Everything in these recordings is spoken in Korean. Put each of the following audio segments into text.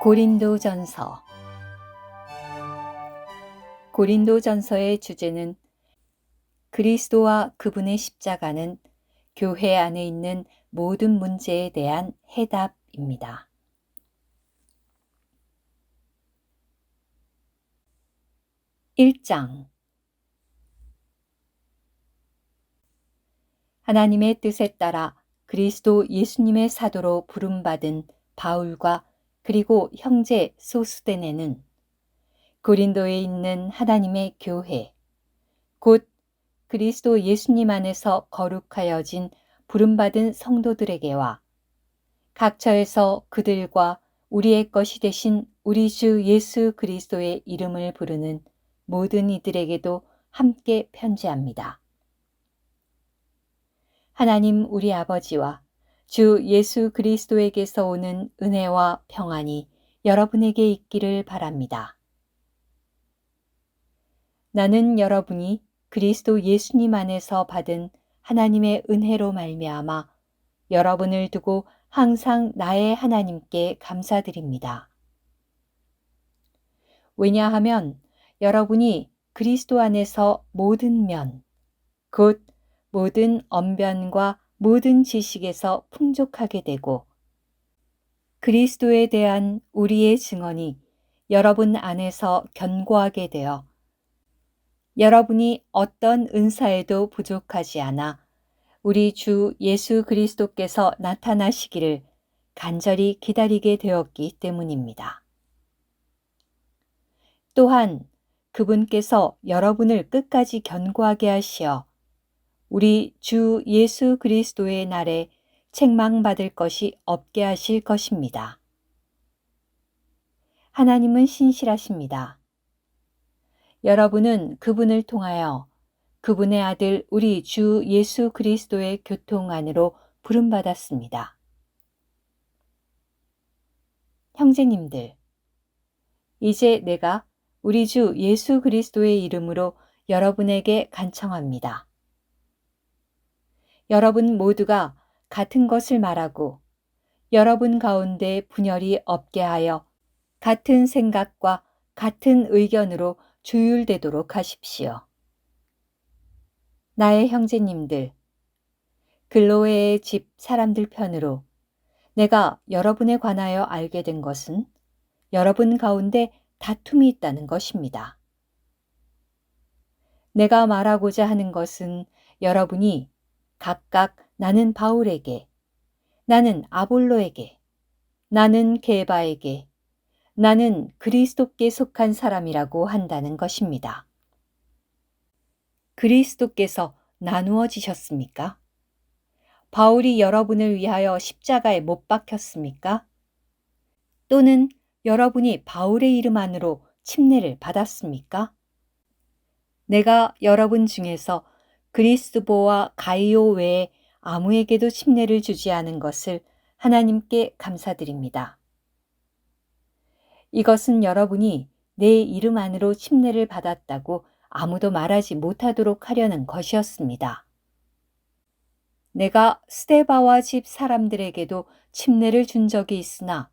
고린도전서. 고린도전서의 주제는 그리스도와 그분의 십자가는 교회 안에 있는 모든 문제에 대한 해답입니다. (1장) 하나님의 뜻에 따라 그리스도 예수님의 사도로 부름받은 바울과 그리고 형제 소스데네는 고린도에 있는 하나님의 교회, 곧 그리스도 예수님 안에서 거룩하여진 부름받은 성도들에게와 각처에서 그들과 우리의 것이 되신 우리 주 예수 그리스도의 이름을 부르는 모든 이들에게도 함께 편지합니다. 하나님 우리 아버지와 주 예수 그리스도에게서 오는 은혜와 평안이 여러분에게 있기를 바랍니다. 나는 여러분이 그리스도 예수님 안에서 받은 하나님의 은혜로 말미암아 여러분을 두고 항상 나의 하나님께 감사드립니다. 왜냐하면 여러분이 그리스도 안에서 모든 면, 곧 모든 언변과 모든 지식에서 풍족하게 되고 그리스도에 대한 우리의 증언이 여러분 안에서 견고하게 되어 여러분이 어떤 은사에도 부족하지 않아 우리 주 예수 그리스도께서 나타나시기를 간절히 기다리게 되었기 때문입니다. 또한 그분께서 여러분을 끝까지 견고하게 하시어 우리 주 예수 그리스도의 날에 책망받을 것이 없게 하실 것입니다. 하나님은 신실하십니다. 여러분은 그분을 통하여 그분의 아들 우리 주 예수 그리스도의 교통 안으로 부름받았습니다. 형제님들, 이제 내가 우리 주 예수 그리스도의 이름으로 여러분에게 간청합니다. 여러분 모두가 같은 것을 말하고 여러분 가운데 분열이 없게 하여 같은 생각과 같은 의견으로 조율되도록 하십시오. 나의 형제님들, 글로에의 집 사람들 편으로 내가 여러분에 관하여 알게 된 것은 여러분 가운데 다툼이 있다는 것입니다. 내가 말하고자 하는 것은 여러분이 각각 나는 바울에게, 나는 아볼로에게, 나는 게바에게, 나는 그리스도께 속한 사람이라고 한다는 것입니다. 그리스도께서 나누어지셨습니까? 바울이 여러분을 위하여 십자가에 못 박혔습니까? 또는 여러분이 바울의 이름 안으로 침례를 받았습니까? 내가 여러분 중에서 그리스도와 가이오 외에 아무에게도 침례를 주지 않은 것을 하나님께 감사드립니다. 이것은 여러분이 내 이름 안으로 침례를 받았다고 아무도 말하지 못하도록 하려는 것이었습니다. 내가 스데바와 집 사람들에게도 침례를 준 적이 있으나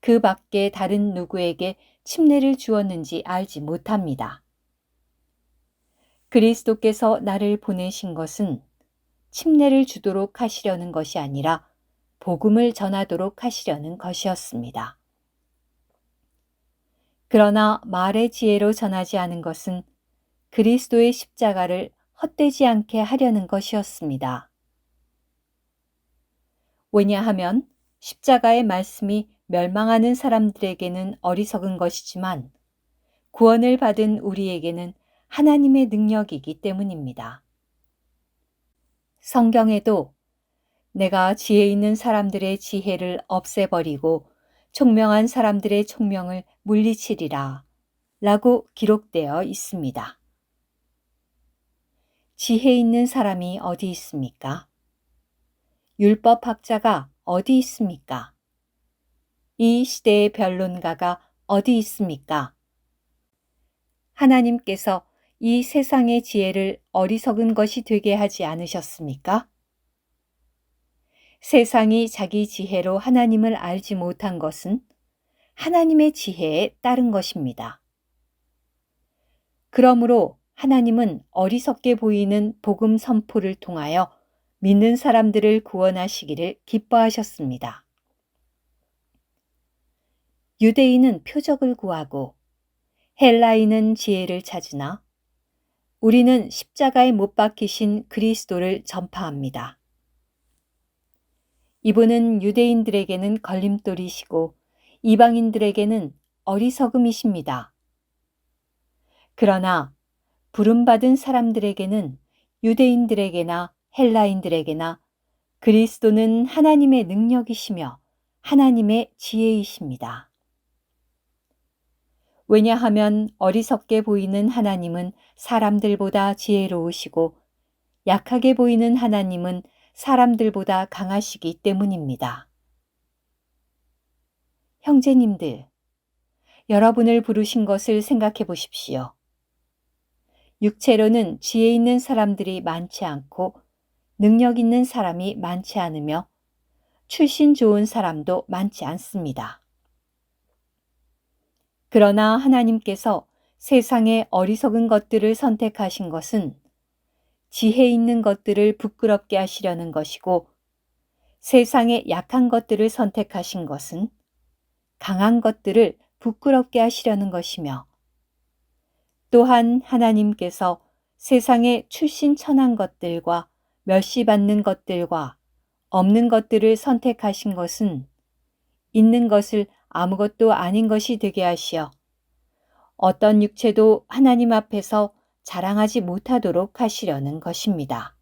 그 밖에 다른 누구에게 침례를 주었는지 알지 못합니다. 그리스도께서 나를 보내신 것은 침례를 주도록 하시려는 것이 아니라 복음을 전하도록 하시려는 것이었습니다. 그러나 말의 지혜로 전하지 않은 것은 그리스도의 십자가를 헛되지 않게 하려는 것이었습니다. 왜냐하면 십자가의 말씀이 멸망하는 사람들에게는 어리석은 것이지만 구원을 받은 우리에게는 하나님의 능력이기 때문입니다. 성경에도 내가 지혜 있는 사람들의 지혜를 없애버리고 총명한 사람들의 총명을 물리치리라 라고 기록되어 있습니다. 지혜 있는 사람이 어디 있습니까? 율법학자가 어디 있습니까? 이 시대의 변론가가 어디 있습니까? 하나님께서 이 세상의 지혜를 어리석은 것이 되게 하지 않으셨습니까? 세상이 자기 지혜로 하나님을 알지 못한 것은 하나님의 지혜에 따른 것입니다. 그러므로 하나님은 어리석게 보이는 복음 선포를 통하여 믿는 사람들을 구원하시기를 기뻐하셨습니다. 유대인은 표적을 구하고 헬라인은 지혜를 찾으나 우리는 십자가에 못 박히신 그리스도를 전파합니다. 이분은 유대인들에게는 걸림돌이시고 이방인들에게는 어리석음이십니다. 그러나 부름받은 사람들에게는 유대인들에게나 헬라인들에게나 그리스도는 하나님의 능력이시며 하나님의 지혜이십니다. 왜냐하면 어리석게 보이는 하나님은 사람들보다 지혜로우시고 약하게 보이는 하나님은 사람들보다 강하시기 때문입니다. 형제님들, 여러분을 부르신 것을 생각해 보십시오. 육체로는 지혜 있는 사람들이 많지 않고 능력 있는 사람이 많지 않으며 출신 좋은 사람도 많지 않습니다. 그러나 하나님께서 세상의 어리석은 것들을 선택하신 것은 지혜 있는 것들을 부끄럽게 하시려는 것이고 세상의 약한 것들을 선택하신 것은 강한 것들을 부끄럽게 하시려는 것이며 또한 하나님께서 세상의 출신천한 것들과 멸시받는 것들과 없는 것들을 선택하신 것은 있는 것을 아무것도 아닌 것이 되게 하시어 어떤 육체도 하나님 앞에서 자랑하지 못하도록 하시려는 것입니다.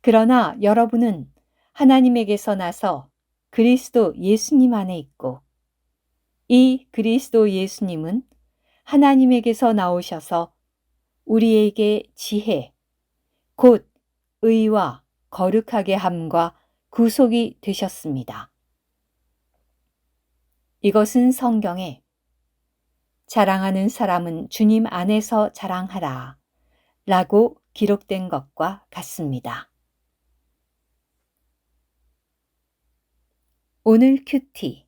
그러나 여러분은 하나님에게서 나서 그리스도 예수님 안에 있고 이 그리스도 예수님은 하나님에게서 나오셔서 우리에게 지혜, 곧 의와 거룩하게 함과 구속이 되셨습니다. 이것은 성경에 자랑하는 사람은 주님 안에서 자랑하라 라고 기록된 것과 같습니다. 오늘 큐티.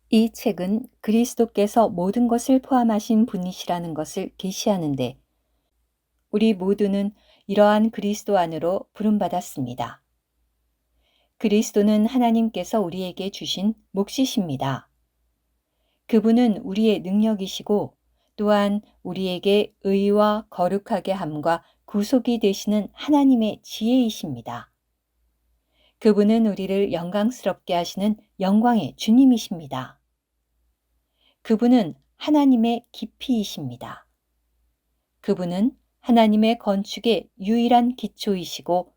이 책은 그리스도께서 모든 것을 포함하신 분이시라는 것을 계시하는데 우리 모두는 이러한 그리스도 안으로 부름받았습니다. 그리스도는 하나님께서 우리에게 주신 몫이십니다. 그분은 우리의 능력이시고 또한 우리에게 의와 거룩하게 함과 구속이 되시는 하나님의 지혜이십니다. 그분은 우리를 영광스럽게 하시는 영광의 주님이십니다. 그분은 하나님의 깊이이십니다. 그분은 하나님의 건축의 유일한 기초이시고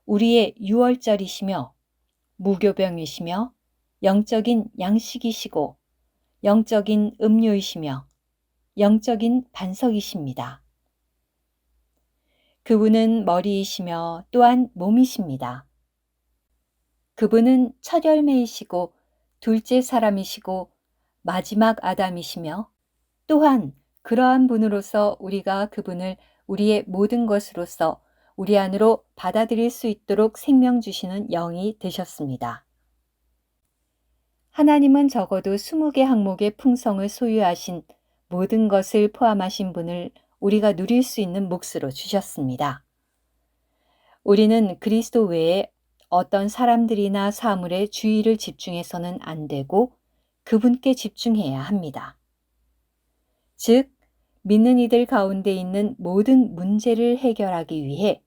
우리의 유월절이시며 무교병이시며 영적인 양식이시고 영적인 음료이시며 영적인 반석이십니다. 그분은 머리이시며 또한 몸이십니다. 그분은 첫 열매이시고 둘째 사람이시고 마지막 아담이시며 또한 그러한 분으로서 우리가 그분을 우리의 모든 것으로서 우리 안으로 받아들일 수 있도록 생명 주시는 영이 되셨습니다. 하나님은 적어도 20개 항목의 풍성을 소유하신 모든 것을 포함하신 분을 우리가 누릴 수 있는 몫으로 주셨습니다. 우리는 그리스도 외에 어떤 사람들이나 사물에 주의를 집중해서는 안 되고 그분께 집중해야 합니다. 즉, 믿는 이들 가운데 있는 모든 문제를 해결하기 위해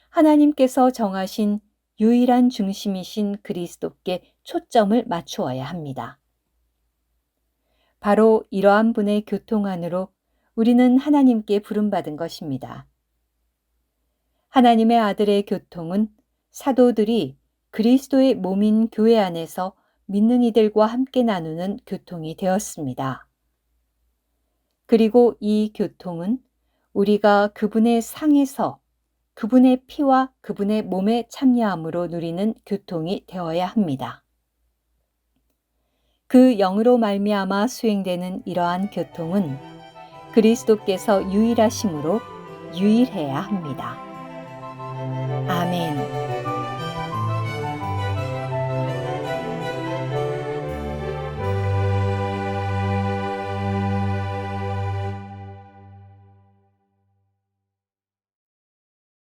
하나님께서 정하신 유일한 중심이신 그리스도께 초점을 맞추어야 합니다. 바로 이러한 분의 교통 안으로 우리는 하나님께 부름받은 것입니다. 하나님의 아들의 교통은 사도들이 그리스도의 몸인 교회 안에서 믿는 이들과 함께 나누는 교통이 되었습니다. 그리고 이 교통은 우리가 그분의 상에서 그분의 피와 그분의 몸에 참여함으로 누리는 교통이 되어야 합니다. 그 영으로 말미암아 수행되는 이러한 교통은 그리스도께서 유일하심으로 유일해야 합니다. 아멘.